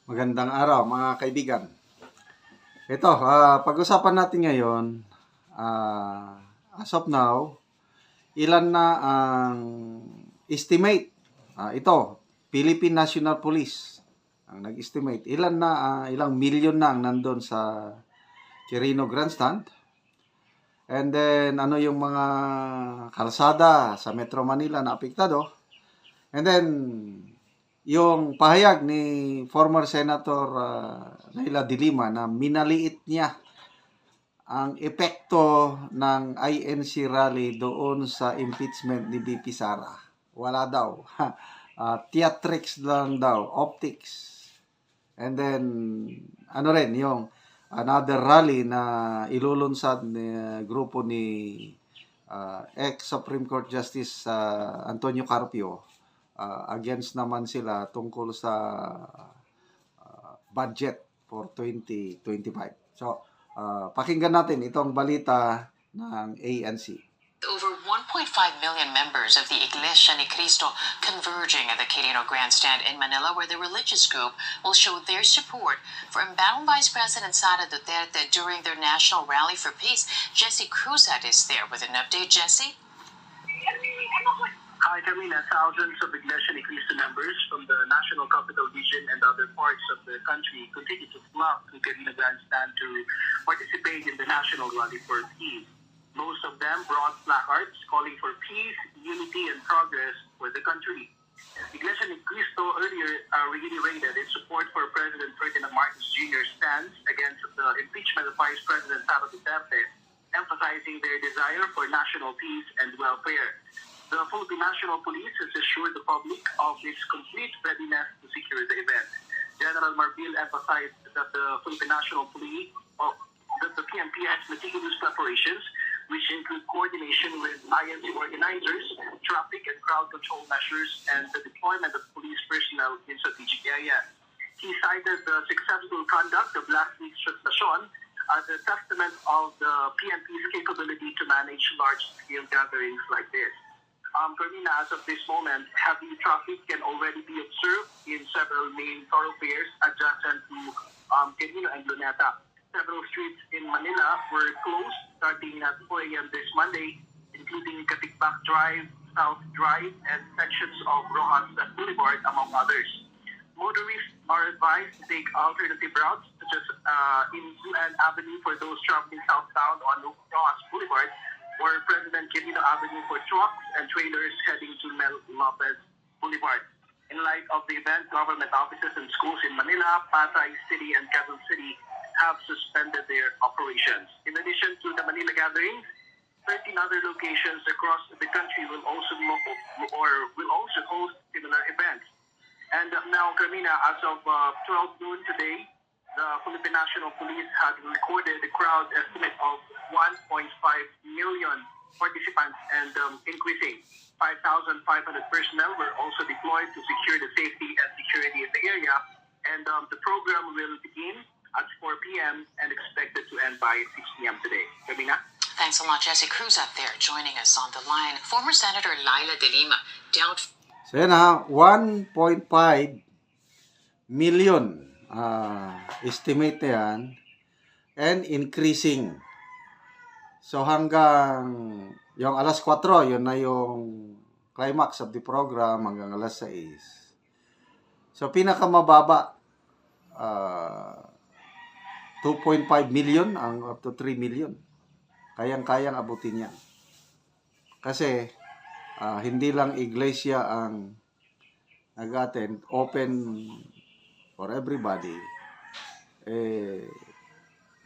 Magandang araw mga kaibigan. Ito, pag-usapan natin ngayon, as of now, ilan na ang estimate. Ito, Philippine National Police ang nag-estimate. Ilang milyon na ang nandun sa Quirino Grandstand. And then, ano yung mga kalsada sa Metro Manila na apektado. And then, yung pahayag ni former Senator Leila de Lima na minaliit niya ang epekto ng INC rally doon sa impeachment ni VP Sara. Wala daw. Theatrics lang daw. Optics. And then, ano rin, yung another rally na ilulunsad ni grupo ni ex-Supreme Court Justice Antonio Carpio. Against naman sila tungkol sa budget for 2025. So, pakinggan natin itong balita ng ANC. Over 1.5 million members of the Iglesia ni Cristo converging at the Quirino Grandstand in Manila, where the religious group will show their support for embattled Vice President Sara Duterte during their National Rally for Peace. Jesse Cruzat is there with an update. Jesse? Hi, Carmina. Thousands of Iglesia ni Cristo members from the National Capital Region and other parts of the country continue to flock to Quirino Grandstand to participate in the National Rally for Peace. Most of them brought placards calling for peace, unity, and progress for the country. Iglesia ni Cristo earlier reiterated its support for President Ferdinand Marcos Jr.'s stance against the impeachment of Vice President Sara Duterte, emphasizing their desire for national peace and welfare. The Philippine National Police has assured the public of its complete readiness to secure the event. General Marbil emphasized that the Philippine National Police, that the PNP has meticulous preparations, which include coordination with INC organizers, traffic and crowd control measures, and the deployment of police personnel in strategic areas. He cited the successful conduct of last week's translasyon as a testament of the PNP's capability to manage large-scale gatherings like this. Carmina, as of this moment, heavy traffic can already be observed in several main thoroughfares adjacent to Quirino and Luneta. Several streets in Manila were closed starting at 4 a.m. this Monday, including Katigbak Drive, South Drive, and sections of Rojas Boulevard, among others. Motorists are advised to take alternative routes, such as in Zuan Avenue for those traveling southbound on Rojas Boulevard, or President Quirino Avenue for trucks and trailers heading to Mel Lopez Boulevard. In light of the event, government offices and schools in Manila, Pasay City, and Quezon City have suspended their operations. In addition to the Manila gatherings, 13 other locations across the country will also host similar events. And now, Carmina, as of 12 noon today, the Philippine National Police had recorded a crowd estimate of 1.5 million participants and increasing. 5,500 personnel were also deployed to secure the safety and security of the area. And the program will begin at 4 p.m. and expected to end by 6 p.m. today. Carmina? Thanks a lot, Jesse Cruz out there joining us on the line. Former Senator Leila de Lima So yan 1.5 million estimate na yan and increasing. So hanggang yung alas 4, yun na yung climax of the program hanggang alas 6. So pinakamababa 2.5 million ang up to 3 million. Kayang-kayang abutin yan. Kasi hindi lang iglesia ang nag-attend, open for everybody.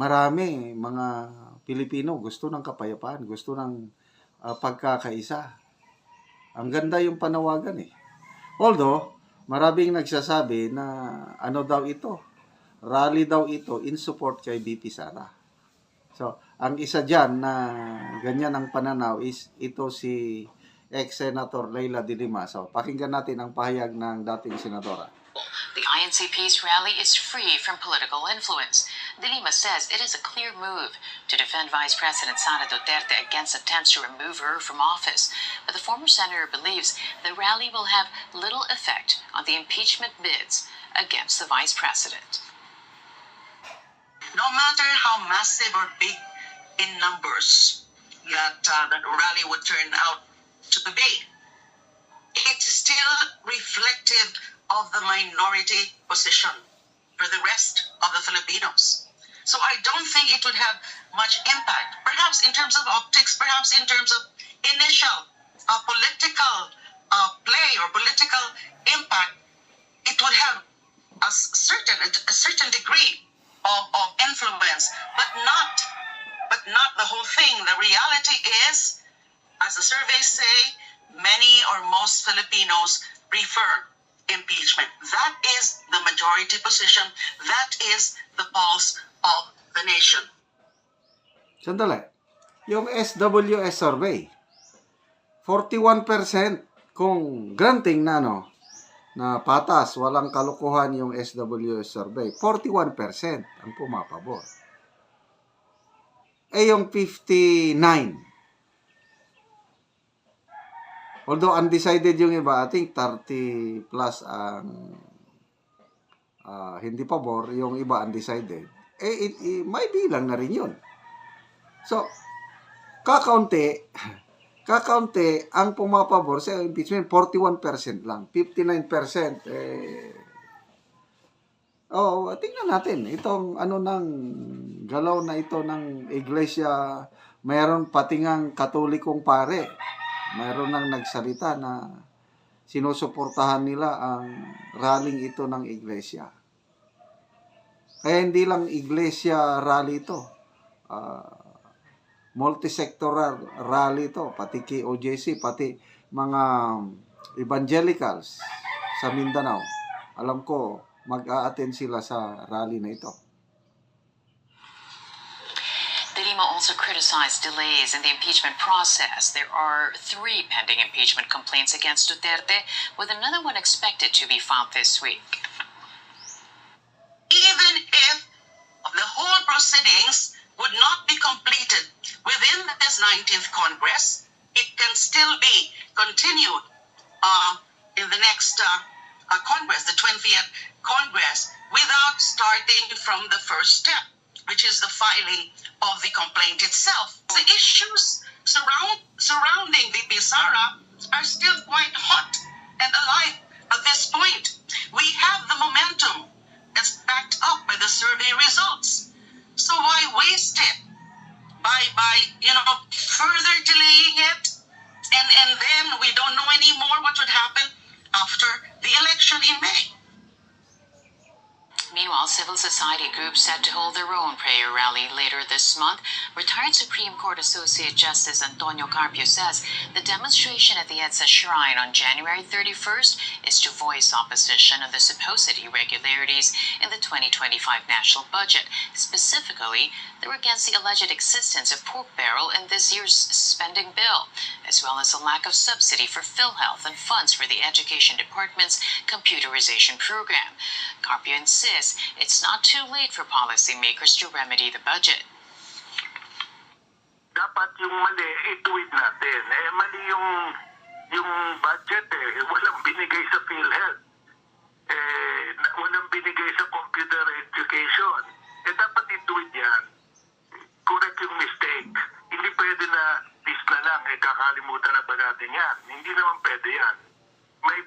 Marami mga Pilipino gusto ng kapayapaan, gusto ng pagkakaisa. Ang ganda yung panawagan eh. Although, maraming nagsasabi na ano daw ito, rally daw ito in support kay VP Sara. So, ang isa dyan na ganyan ang pananaw is ito si ex-Senator Leila de Lima. So, pakinggan natin ang pahayag ng dating senadora. The INC Peace Rally is free from political influence. De Lima says it is a clear move to defend Vice President Sara Duterte against attempts to remove her from office. But the former senator believes the rally will have little effect on the impeachment bids against the vice president. No matter how massive or big in numbers that rally would turn out to be, it's still reflective of the minority position for the rest of the Filipinos. So I don't think it would have much impact. Perhaps in terms of optics, perhaps in terms of initial political play or political impact, it would have a certain degree of influence, but not the whole thing. The reality is, as the surveys say, many or most Filipinos prefer impeachment. That is the majority position. That is the pulse of the nation. Sandali. Yung SWS survey, 41% kung granting na na patas, walang kalukuhan yung SWS survey, 41% ang pumapabor. Yung 59, although undecided yung iba, I think 30 plus ang hindi pabor, yung iba undecided. May bilang na rin yun. So, kakaunti ang pumapabor sa impeachment, 41% lang. 59%, tingnan natin. Itong ng galaw na ito ng iglesia, mayroon pati ngang katolikong pare. Mayroon nang nagsalita na sinusuportahan nila ang rallying ito ng iglesia. Kaya hindi lang iglesia rally ito. Multisectoral rally ito, pati KOJC, pati mga evangelicals sa Mindanao. Alam ko, mag-a-attend sila sa rally na ito. De Lima also criticized delays in the impeachment process. There are 3 pending impeachment complaints against Duterte, with another one expected to be filed this week. Even if the whole proceedings would not be completed within this 19th Congress, it can still be continued in the next Congress, the 20th Congress, without starting from the first step, which is the filing of the complaint itself. The issues surrounding VP Sara are still quite hot and alive at this point. We have the momentum that's backed up by the survey results. So why waste it by further delaying it, and then we don't know anymore what would happen after the election in May. Meanwhile, civil society groups set to hold their own prayer rally later this month. Retired Supreme Court Associate Justice Antonio Carpio says the demonstration at the EDSA Shrine on January 31st is to voice opposition of the supposed irregularities in the 2025 national budget. Specifically, they were against the alleged existence of pork barrel in this year's spending bill, as well as a lack of subsidy for PhilHealth and funds for the Education Department's computerization program. Carpio insists it's not too late for policymakers to remedy the budget. Dapat yung mali, ituwid natin. Mali yung budget Walang binigay sa PhilHealth. Walang binigay sa computer education. Dapat ituwid yan. Correct yung mistake. Hindi pwede na list na lang, kakalimutan na ba natin yan? Hindi naman pwede yan. May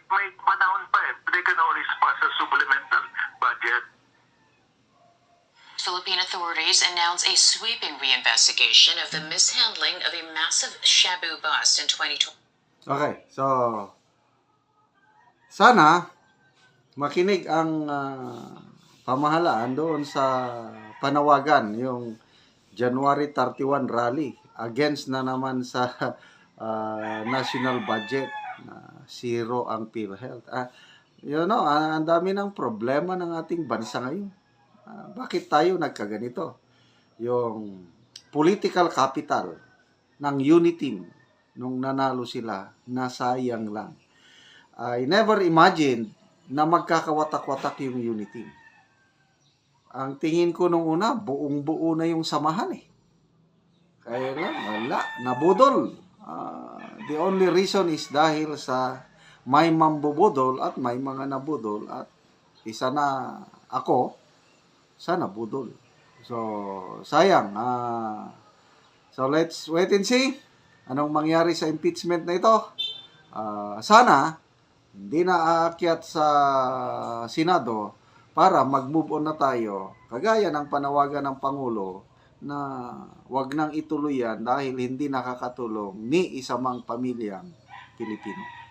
panahon pa They can always pass a supplemental budget. Philippine authorities announced a sweeping reinvestigation of the mishandling of a massive Shabu bust in 2020. Okay, so sana makinig ang pamahalaan doon sa panawagan, yung January 31 rally against na naman sa national budget na zero ang PhilHealth. Ang dami ng problema ng ating bansa ngayon. Bakit tayo nagkaganito? Yung political capital ng Uniteam nung nanalo sila, nasayang lang. I never imagined na magkakawatak-watak yung Uniteam. Ang tingin ko nung una, buong-buo na yung samahan Kaya lang, wala, nabudol. The only reason is dahil sa may mambubudol at may mga nabudol at isa na ako, sana budol. So, sayang. So, let's wait and see anong mangyari sa impeachment na ito. Sana, hindi na aakyat sa Senado para mag-move on na tayo. Kagaya ng panawagan ng Pangulo na wag nang ituloy yan dahil hindi nakakatulong ni isa mang pamilyang Pilipino.